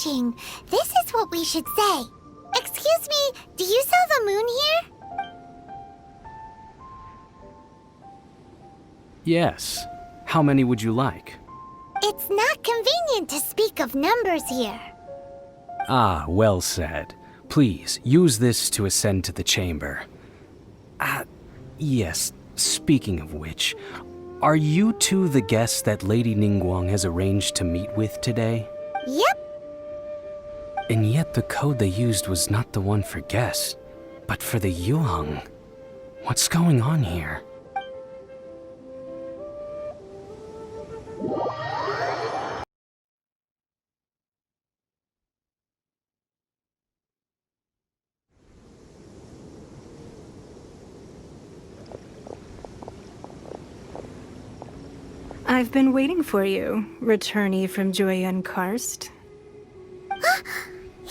approaching. This is what we should say. Excuse me, do you sell the moon here? Yes. How many would you like? It's not convenient to speak of numbers here. Ah, well said. Please, use this to ascend to the chamber. Yes, speaking of which, are you two the guests that Lady Ningguang has arranged to meet with today? Yep. And yet the code they used was not the one for guests, but for the Yuheng. What's going on here? I've been waiting for you, returnee from Joyun Karst.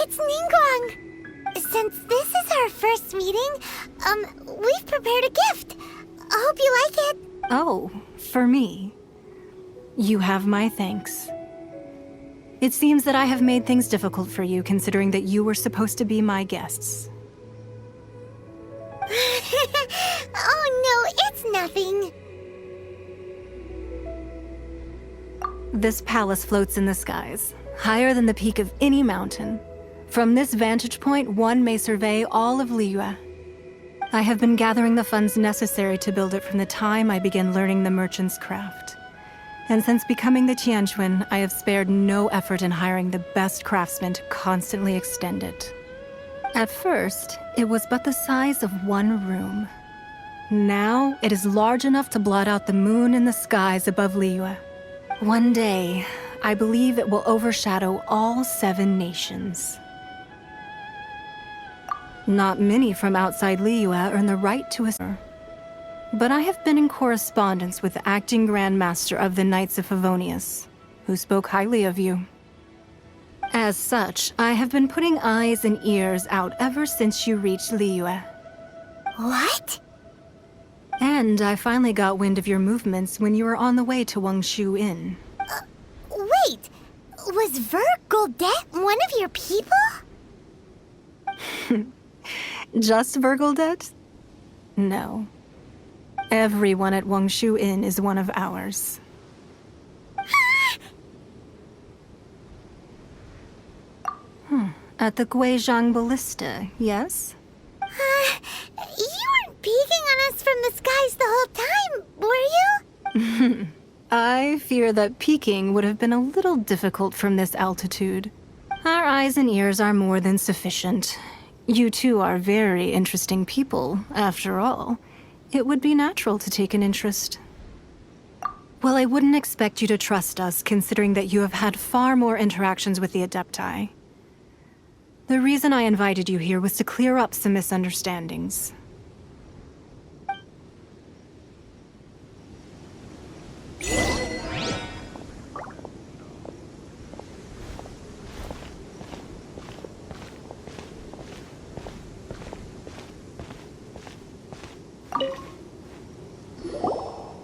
It's Ningguang. Since this is our first meeting, we've prepared a gift. I hope you like it. Oh, for me. You have my thanks. It seems that I have made things difficult for you, considering that you were supposed to be my guests. Oh no, it's nothing. This palace floats in the skies, higher than the peak of any mountain. From this vantage point, one may survey all of Liyue. I have been gathering the funds necessary to build it from the time I began learning the merchant's craft. And since becoming the Tianquan, I have spared no effort in hiring the best craftsmen to constantly extend it. At first, it was but the size of one room. Now, it is large enough to blot out the moon in the skies above Liyue. One day, I believe it will overshadow all 7 nations. Not many from outside Liyue earn the right to a... But I have been in correspondence with the acting Grand Master of the Knights of Favonius, who spoke highly of you. As such, I have been putting eyes and ears out ever since you reached Liyue. What? And I finally got wind of your movements when you were on the way to Wangshu Inn. Wait! Was Ver Goldet one of your people? Just Vergoldet? No. Everyone at Wangshu Inn is one of ours. At the Guizhang Ballista, yes? You weren't peeking on us from the skies the whole time, were you? I fear that peeking would have been a little difficult from this altitude. Our eyes and ears are more than sufficient. You two are very interesting people, after all. It would be natural to take an interest. Well, I wouldn't expect you to trust us, considering that you have had far more interactions with the Adepti. The reason I invited you here was to clear up some misunderstandings.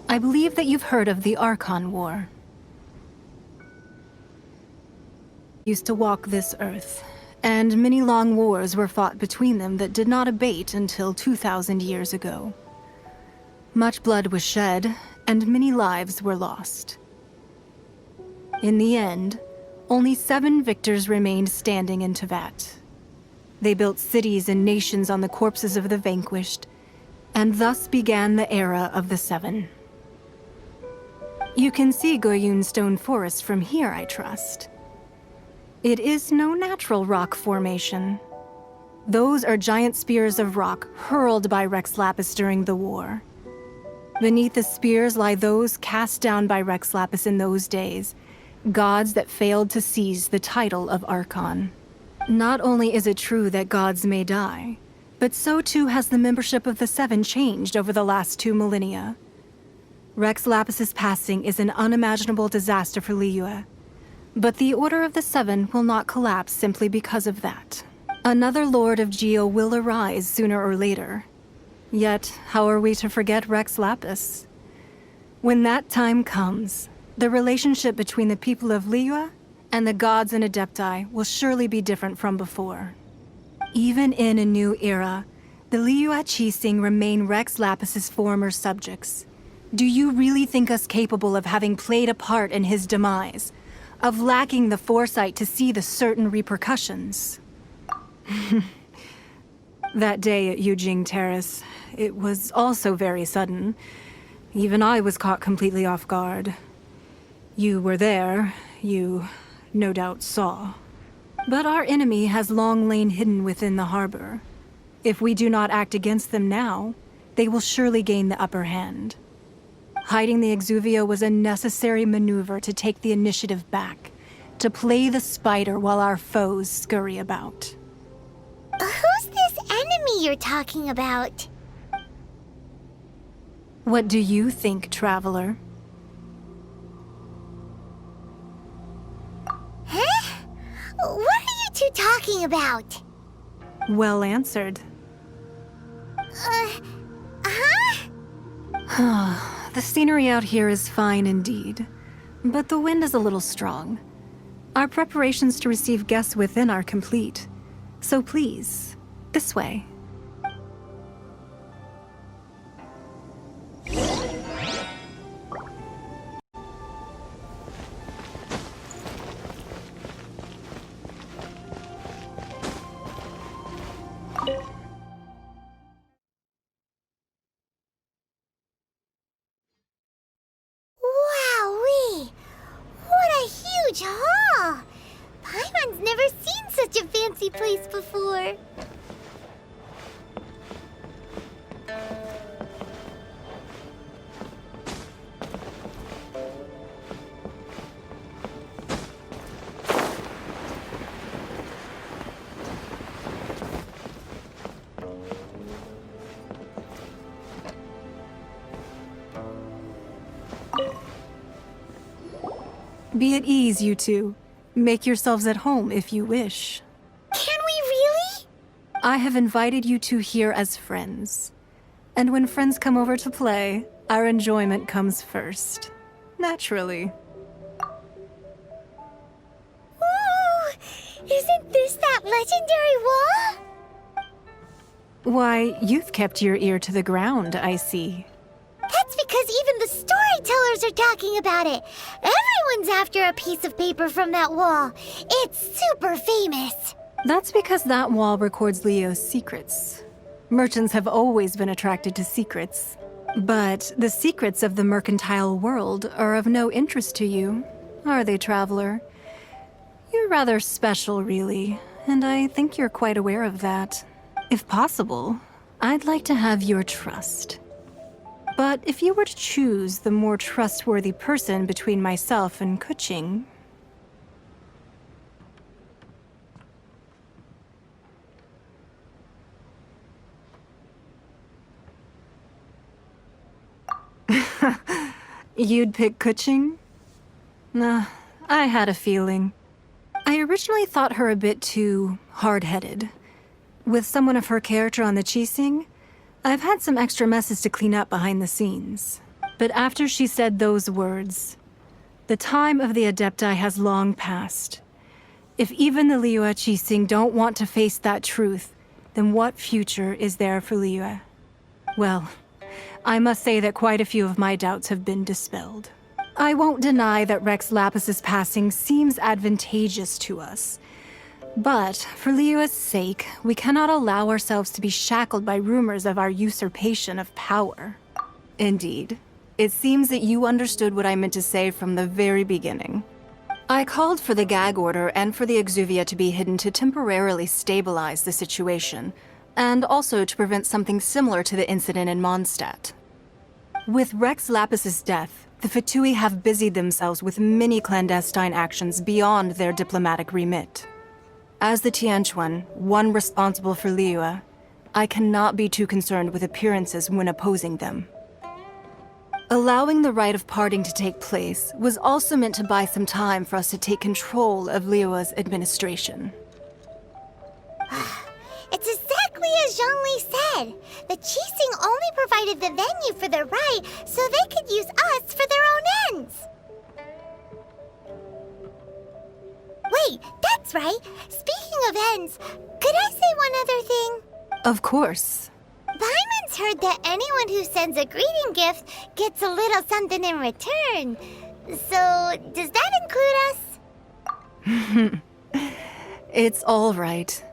I believe that you've heard of the Archon War. Used to walk this earth, and many long wars were fought between them that did not abate until 2,000 years ago. Much blood was shed, and many lives were lost. In the end, only 7 victors remained standing in Teyvat. They built cities and nations on the corpses of the vanquished, and thus began the era of the 7. You can see Goyun Stone Forest from here, I trust. It is no natural rock formation. Those are giant spears of rock hurled by Rex Lapis during the war. Beneath the spears lie those cast down by Rex Lapis in those days, gods that failed to seize the title of Archon. Not only is it true that gods may die, but so too has the membership of the 7 changed over the last 2 millennia. Rex Lapis's passing is an unimaginable disaster for Liyue, but the Order of the 7 will not collapse simply because of that. Another Lord of Geo will arise sooner or later. Yet, how are we to forget Rex Lapis? When that time comes, the relationship between the people of Liyue and the gods and Adepti will surely be different from before. Even in a new era, the Liyue Qixing remain Rex Lapis's former subjects. Do you really think us capable of having played a part in his demise? Of lacking the foresight to see the certain repercussions? That day at Yujing Terrace, it was also very sudden. Even I was caught completely off guard. You were there, you no doubt saw. But our enemy has long lain hidden within the harbor. If we do not act against them now, they will surely gain the upper hand. Hiding the Exuvia was a necessary maneuver to take the initiative back, to play the spider while our foes scurry about. Who's this enemy you're talking about? What do you think, Traveler? Huh? What are you two talking about? Well answered. Huh? The scenery out here is fine indeed, but the wind is a little strong. Our preparations to receive guests within are complete, so please, this way. Wowee! What a huge hall! Paimon's never seen such a fancy place before. Be at ease, you two. Make yourselves at home if you wish. Can we really? I have invited you two here as friends. And when friends come over to play, our enjoyment comes first. Naturally. Ooh! Isn't this that legendary wall? Why, you've kept your ear to the ground, I see. That's because even the storytellers are talking about it. Everyone's after a piece of paper from that wall. It's super famous. That's because that wall records Leo's secrets. Merchants have always been attracted to secrets. But the secrets of the mercantile world are of no interest to you, are they, Traveler? You're rather special, really, and I think you're quite aware of that. If possible, I'd like to have your trust. But if you were to choose the more trustworthy person between myself and Kuching... You'd pick Kuching? Nah, I had a feeling. I originally thought her a bit too hard-headed. With someone of her character on the Qixing, I've had some extra messes to clean up behind the scenes. But after she said those words, the time of the Adepti has long passed. If even the Liyue Qixing don't want to face that truth, then what future is there for Liyue? Well, I must say that quite a few of my doubts have been dispelled. I won't deny that Rex Lapis's passing seems advantageous to us. But, for Liyue's sake, we cannot allow ourselves to be shackled by rumors of our usurpation of power. Indeed. It seems that you understood what I meant to say from the very beginning. I called for the gag order and for the Exuvia to be hidden to temporarily stabilize the situation, and also to prevent something similar to the incident in Mondstadt. With Rex Lapis's death, the Fatui have busied themselves with many clandestine actions beyond their diplomatic remit. As the Tianquan, one responsible for Liyue, I cannot be too concerned with appearances when opposing them. Allowing the rite of parting to take place was also meant to buy some time for us to take control of Liyue's administration. It's exactly as Zhongli said. The Qixing only provided the venue for their rite so they could use us for their own ends. Wait, that's right. Speaking of ends, could I say one other thing? Of course. Paimon's heard that anyone who sends a greeting gift gets a little something in return. So, does that include us? It's all right.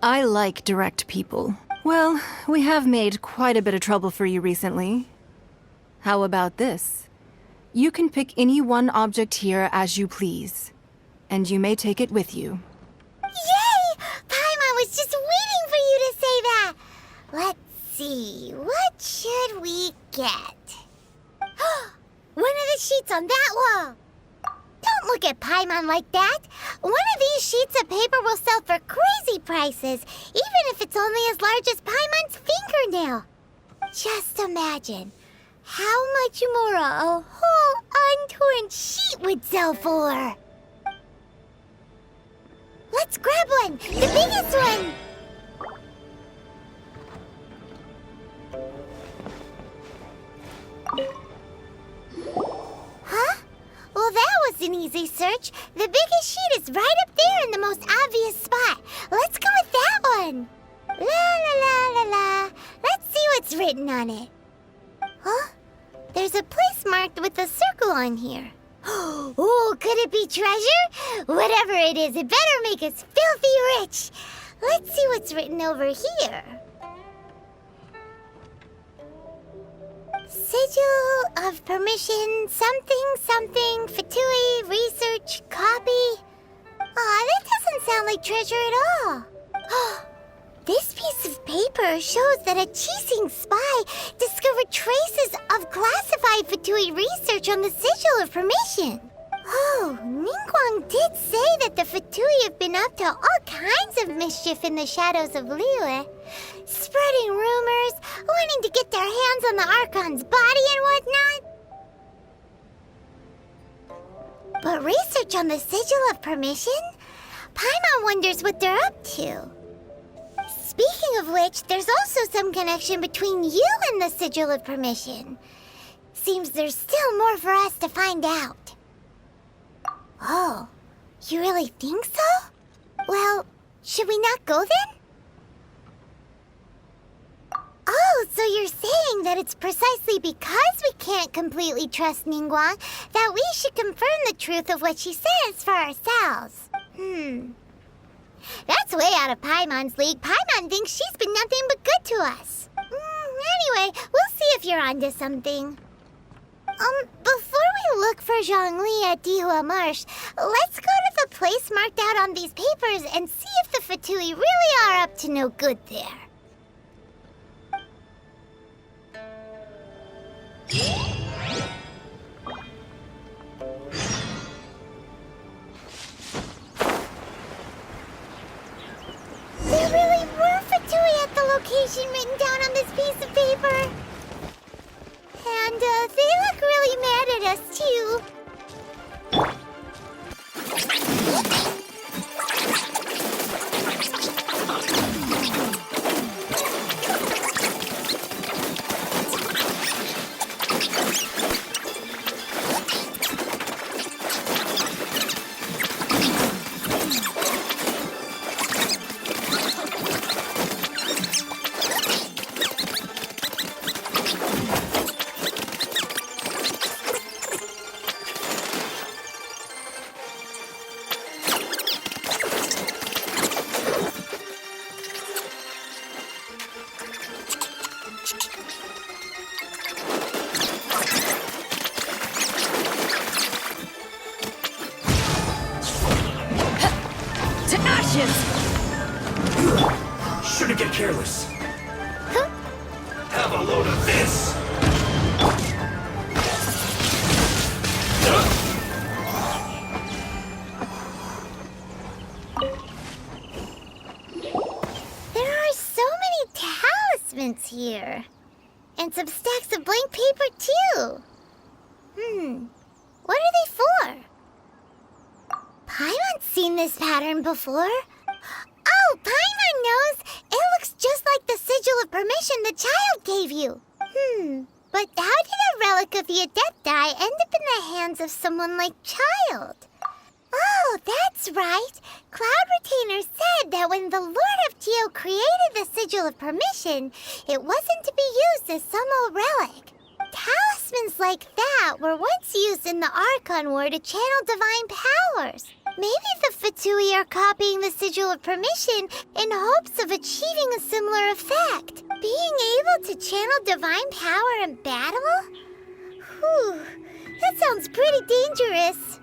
I like direct people. Well, we have made quite a bit of trouble for you recently. How about this? You can pick any one object here as you please, and you may take it with you. Yay! Paimon was just waiting for you to say that. Let's see, what should we get? One of the sheets on that wall. Don't look at Paimon like that. One of these sheets of paper will sell for crazy prices, even if it's only as large as Paimon's fingernail. Just imagine how much more a whole untorn sheet would sell for. Let's grab one, the biggest one. Huh? Well, that was an easy search. The biggest sheet is right up there in the most obvious spot. Let's go with that one. La la la la la. Let's see what's written on it. Huh? There's a place marked with a circle on here. Oh, could it be treasure? Whatever it is, it better make us filthy rich. Let's see what's written over here. Sigil of permission, something, Fatui, research, copy. Aw, that doesn't sound like treasure at all. This piece of paper shows that a Chising spy discovered traces of classified Fatui research on the Sigil of permission. Oh, Ningguang did say that the Fatui have been up to all kinds of mischief in the shadows of Liyue, spreading rumors, wanting to get their hands on the Archon's body and whatnot. But research on the Sigil of permission? Paimon wonders what they're up to. Speaking of which, there's also some connection between you and the Sigil of permission. Seems there's still more for us to find out. Oh, you really think so? Well, should we not go then? Oh, so you're saying that it's precisely because we can't completely trust Ningguang that we should confirm the truth of what she says for ourselves. That's way out of Paimon's league. Paimon thinks she's been nothing but good to us. Anyway, we'll see if you're onto something. Before we look for Zhongli at Dihua Marsh, let's go to the place marked out on these papers and see if the Fatui really are up to no good there. There really were Fatui at the location written down on this piece of paper. And they look really mad at us, too. Shouldn't get careless. Have a load of this. There are so many talismans here. And some stacks of blank paper, too. What are they for? Paimon's seen this pattern before. Oh, Paimon knows! It looks just like the Sigil of Permission the child gave you. But how did a relic of the Adepti end up in the hands of someone like Child? Oh, that's right. Cloud Retainer said that when the Lord of Geo created the Sigil of Permission, it wasn't to be used as some old relic. Talismans like that were once used in the Archon War to channel divine powers. Maybe the Fatui are copying the Sigil of Permission in hopes of achieving a similar effect. Being able to channel divine power in battle? Whew, that sounds pretty dangerous.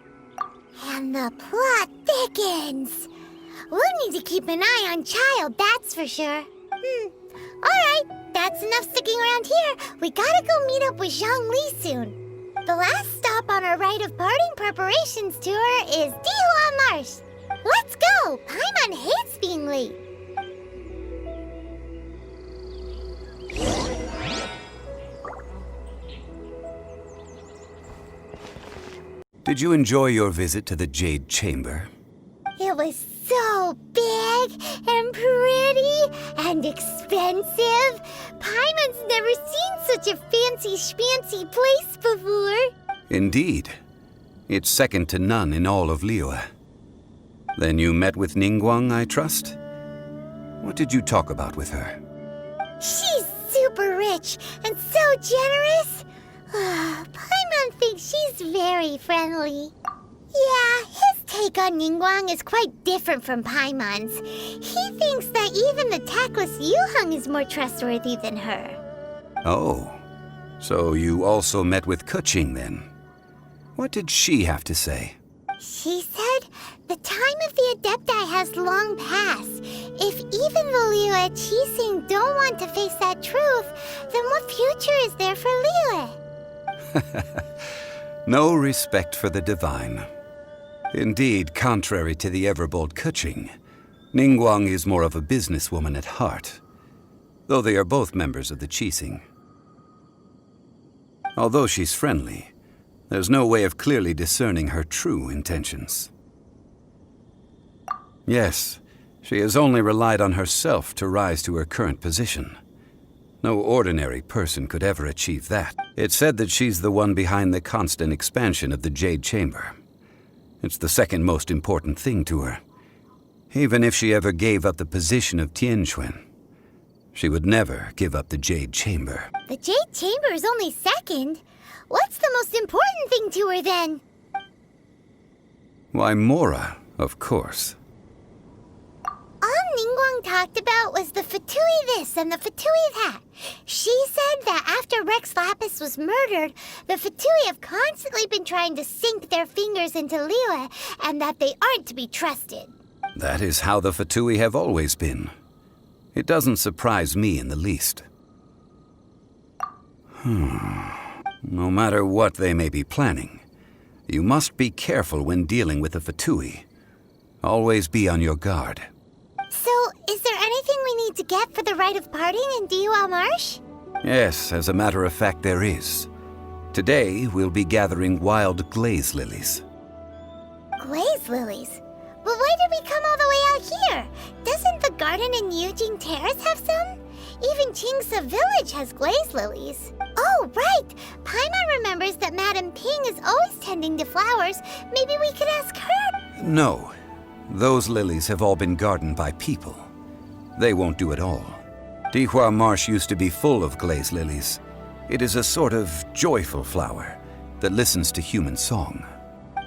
And the plot thickens. We'll need to keep an eye on Child, that's for sure. Alright, that's enough sticking around here. We gotta go meet up with Zhongli soon. The last stop on our rite of parting preparations tour is Dihua Marsh. Let's go! Paimon hates being late. Did you enjoy your visit to the Jade Chamber? It was so big and pretty and expensive. Paimon's never seen such a fancy schmancy place before. Indeed. It's second to none in all of Liyue. Then you met with Ningguang, I trust? What did you talk about with her? She's super rich and so generous. Paimon thinks she's very friendly. Yeah, his take on Ningguang is quite different from Paimon's. He thinks that even the tactless Yuheng is more trustworthy than her. Oh, so you also met with Keqing then? What did she have to say? She said the time of the Adepti has long passed. If even the Liyue Qixing don't want to face that truth, then what future is there for Liyue? No respect for the divine. Indeed, contrary to the ever-bold Keqing, Ningguang is more of a businesswoman at heart, though they are both members of the Qixing. Although she's friendly, there's no way of clearly discerning her true intentions. Yes, she has only relied on herself to rise to her current position. No ordinary person could ever achieve that. It's said that she's the one behind the constant expansion of the Jade Chamber. It's the second most important thing to her. Even if she ever gave up the position of Tianquan, she would never give up the Jade Chamber. The Jade Chamber is only second. What's the most important thing to her then? Why, Mora, of course. All Ningguang talked about was the Fatui this and the Fatui that. She said that after Rex Lapis was murdered, the Fatui have constantly been trying to sink their fingers into Liyue, and that they aren't to be trusted. That is how the Fatui have always been. It doesn't surprise me in the least. No matter what they may be planning, you must be careful when dealing with the Fatui. Always be on your guard. So, is there anything we need to get for the rite of parting in Dihua Marsh? Yes, as a matter of fact, there is. Today, we'll be gathering wild glaze lilies. Glaze lilies? But why did we come all the way out here? Doesn't the garden in Yujing Terrace have some? Even Qingse Village has glaze lilies. Oh, right! Paimon remembers that Madame Ping is always tending to flowers. Maybe we could ask her? No. Those lilies have all been gardened by people. They won't do it all. Dihua Marsh used to be full of glaze lilies. It is a sort of joyful flower that listens to human song.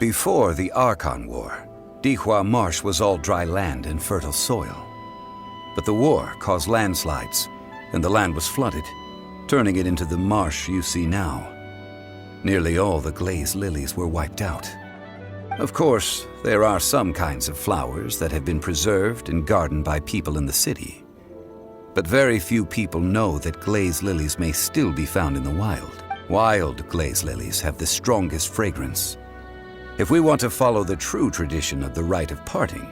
Before the Archon War, Dihua Marsh was all dry land and fertile soil. But the war caused landslides, and the land was flooded, turning it into the marsh you see now. Nearly all the glaze lilies were wiped out. Of course, there are some kinds of flowers that have been preserved and gardened by people in the city. But very few people know that glaze lilies may still be found in the wild. Wild glaze lilies have the strongest fragrance. If we want to follow the true tradition of the rite of parting,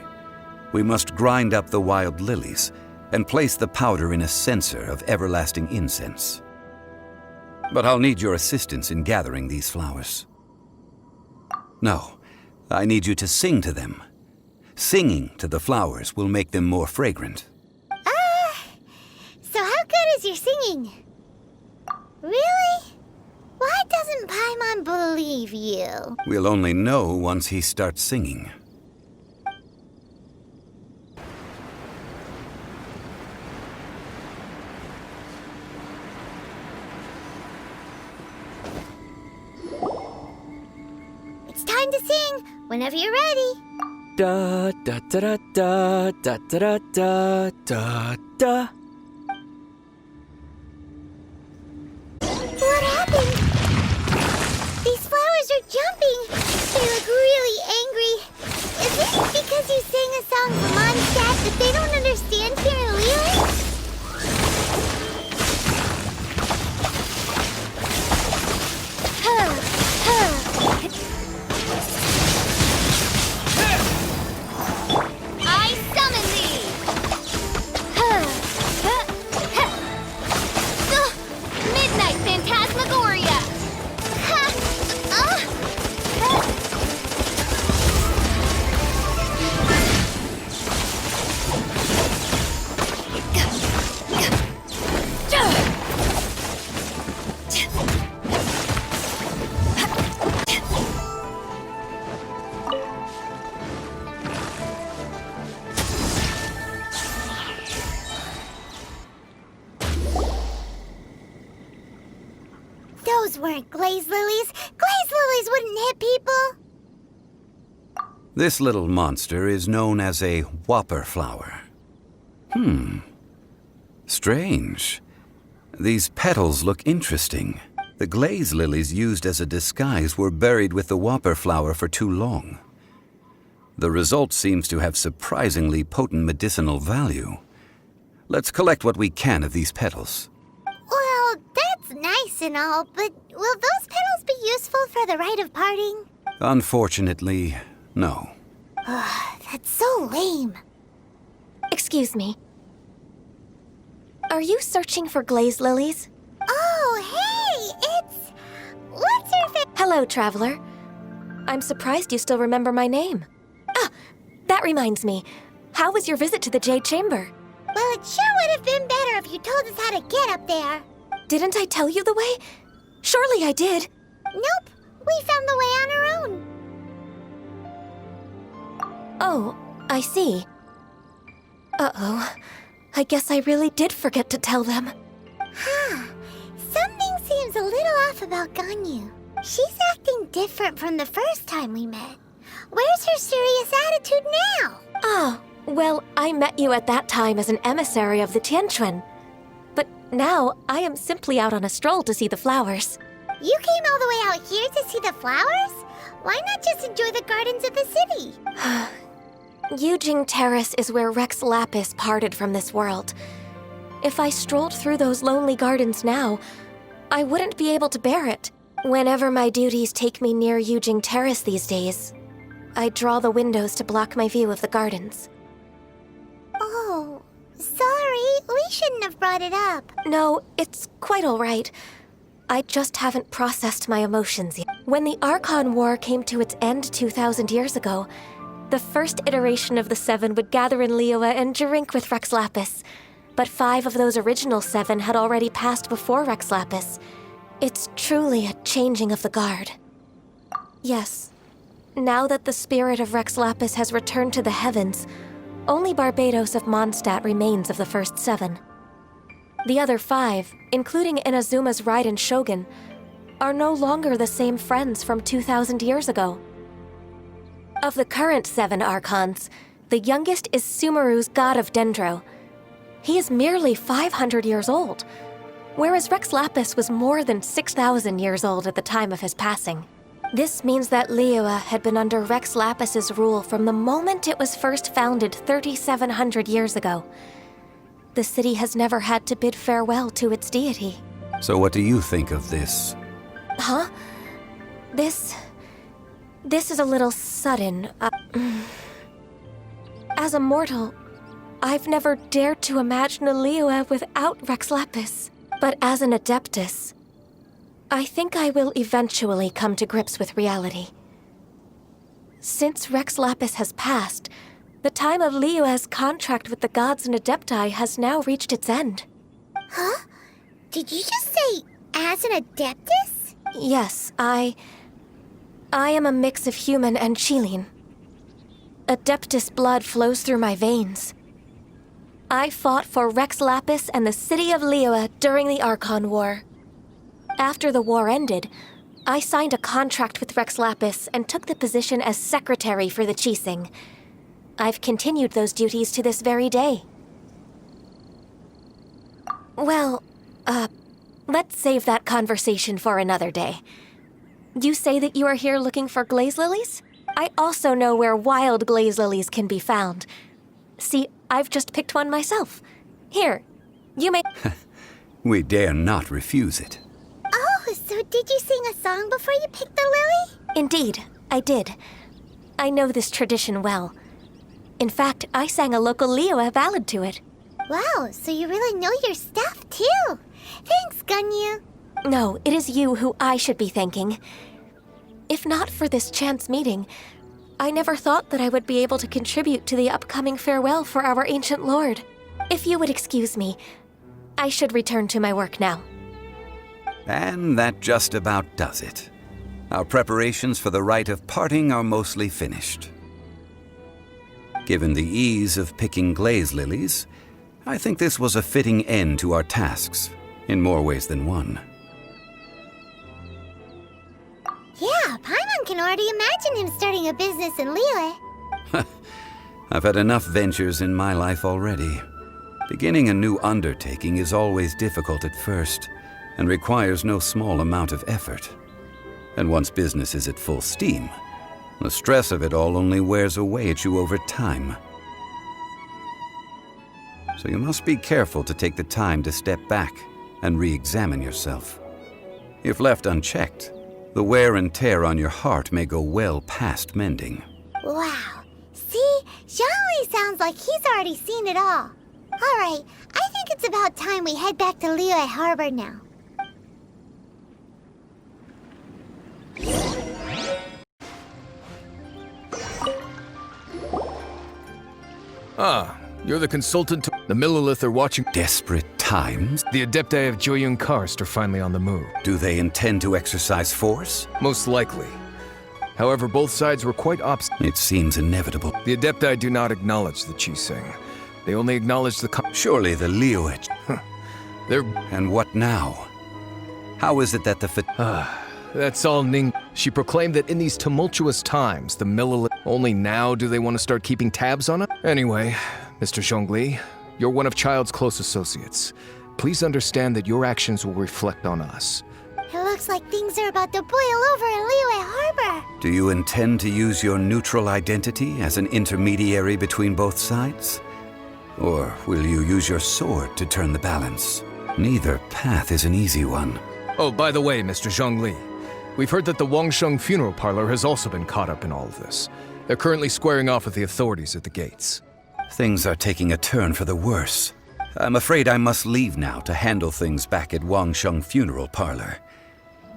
we must grind up the wild lilies and place the powder in a censer of everlasting incense. But I'll need your assistance in gathering these flowers. No. I need you to sing to them. Singing to the flowers will make them more fragrant. So how good is your singing? Really? Why doesn't Paimon believe you? We'll only know once he starts singing. time to sing. Whenever you're ready. Da da da da da da da da da. What happened? These flowers are jumping. They look really angry. Is it because you sang a song for Mondstadt that they don't understand here in Liyue? I summon thee! Midnight Phantasmagoria! Those weren't glaze lilies. Glaze lilies wouldn't hit people. This little monster is known as a whopper flower. Strange. These petals look interesting. The glaze lilies used as a disguise were buried with the whopper flower for too long. The result seems to have surprisingly potent medicinal value. Let's collect what we can of these petals. Well, that's nice and all, but will those petals be useful for the rite of parting? Unfortunately, no. That's so lame. Excuse me. Are you searching for glaze lilies? Oh, hey, it's... What's your fa- Hello, traveler. I'm surprised you still remember my name. Ah, that reminds me. How was your visit to the Jade Chamber? Well, it sure would have been better if you told us how to get up there. Didn't I tell you the way? Surely I did. Nope, we found the way on our own. Oh, I see. Uh-oh. I guess I really did forget to tell them. Something seems a little off about Ganyu. She's acting different from the first time we met. Where's her serious attitude now? Ah, well, I met you at that time as an emissary of the Tianquan. But now, I am simply out on a stroll to see the flowers. You came all the way out here to see the flowers? Why not just enjoy the gardens of the city? Yujing Terrace is where Rex Lapis parted from this world. If I strolled through those lonely gardens now, I wouldn't be able to bear it. Whenever my duties take me near Yujing Terrace these days, I draw the windows to block my view of the gardens. Oh, sorry. We shouldn't have brought it up. No, it's quite all right. I just haven't processed my emotions yet. When the Archon War came to its end 2,000 years ago, the first iteration of the Seven would gather in Liyue and drink with Rex Lapis. But 5 of those original 7 had already passed before Rex Lapis. It's truly a changing of the guard. Yes, now that the spirit of Rex Lapis has returned to the heavens, only Barbados of Mondstadt remains of the first 7. The other 5, including Inazuma's Raiden Shogun, are no longer the same friends from 2,000 years ago. Of the current 7 Archons, the youngest is Sumeru's god of Dendro. He is merely 500 years old, whereas Rex Lapis was more than 6,000 years old at the time of his passing. This means that Liyue had been under Rex Lapis's rule from the moment it was first founded 3,700 years ago. The city has never had to bid farewell to its deity. So what do you think of this? Huh? This is a little sudden. As a mortal, I've never dared to imagine a Liyue without Rex Lapis. But as an Adeptus, I think I will eventually come to grips with reality. Since Rex Lapis has passed, the time of Liyue's contract with the gods and Adepti has now reached its end. Huh? Did you just say, as an Adeptus? Yes, I am a mix of human and Chilean. Adeptus blood flows through my veins. I fought for Rex Lapis and the city of Liyue during the Archon War. After the war ended, I signed a contract with Rex Lapis and took the position as secretary for the Qixing. I've continued those duties to this very day. Well, let's save that conversation for another day. You say that you are here looking for glaze lilies? I also know where wild glaze lilies can be found. See, I've just picked one myself. Here, you may... We dare not refuse it. Oh, so did you sing a song before you picked the lily? Indeed, I did. I know this tradition well. In fact, I sang a local Liyue ballad to it. Wow, so you really know your stuff, too. Thanks, Ganyu. No, it is you who I should be thanking. If not for this chance meeting, I never thought that I would be able to contribute to the upcoming farewell for our ancient lord. If you would excuse me, I should return to my work now. And that just about does it. Our preparations for the rite of parting are mostly finished. Given the ease of picking glaze lilies, I think this was a fitting end to our tasks, in more ways than one. Yeah, Paimon can already imagine him starting a business in Liyue. I've had enough ventures in my life already. Beginning a new undertaking is always difficult at first, and requires no small amount of effort. And once business is at full steam, the stress of it all only wears away at you over time. So you must be careful to take the time to step back and re-examine yourself. If left unchecked, the wear and tear on your heart may go well past mending. Wow. See? Zhongli sounds like he's already seen it all. Alright, I think it's about time we head back to Liyue Harbor now. Ah, you're the consultant to... The Millilith are watching... Desperate times? The Adepti of Joyun Karst are finally on the move. Do they intend to exercise force? Most likely. However, both sides were quite opposite. It seems inevitable. The Adepti do not acknowledge the Qixing. They only acknowledge the... Surely the Liyue... They're... And what now? How is it that the That's all Ning... She proclaimed that in these tumultuous times, the Millilith... Only now do they want to start keeping tabs on it? Anyway, Mr. Zhongli, you're one of Child's close associates. Please understand that your actions will reflect on us. It looks like things are about to boil over in Liyue Harbor. Do you intend to use your neutral identity as an intermediary between both sides? Or will you use your sword to turn the balance? Neither path is an easy one. Oh, by the way, Mr. Zhongli, we've heard that the Wangsheng funeral parlor has also been caught up in all of this. They're currently squaring off with the authorities at the gates. Things are taking a turn for the worse. I'm afraid I must leave now to handle things back at Wangsheng funeral parlor.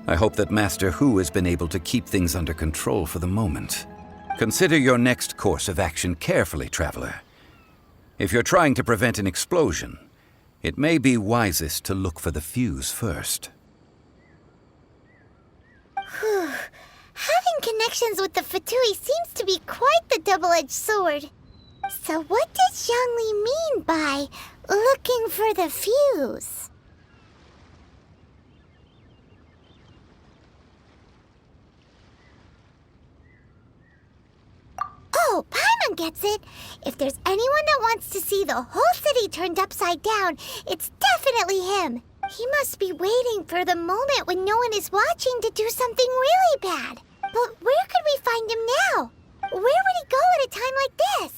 I hope that Master Hu has been able to keep things under control for the moment. Consider your next course of action carefully, traveler. If you're trying to prevent an explosion, it may be wisest to look for the fuse first. Whew. Having connections with the Fatui seems to be quite the double-edged sword. So what does Zhongli mean by looking for the fuse? Oh, Paimon gets it. If there's anyone that wants to see the whole city turned upside down, it's definitely him. He must be waiting for the moment when no one is watching to do something really bad. But where could we find him now? Where would he go at a time like this?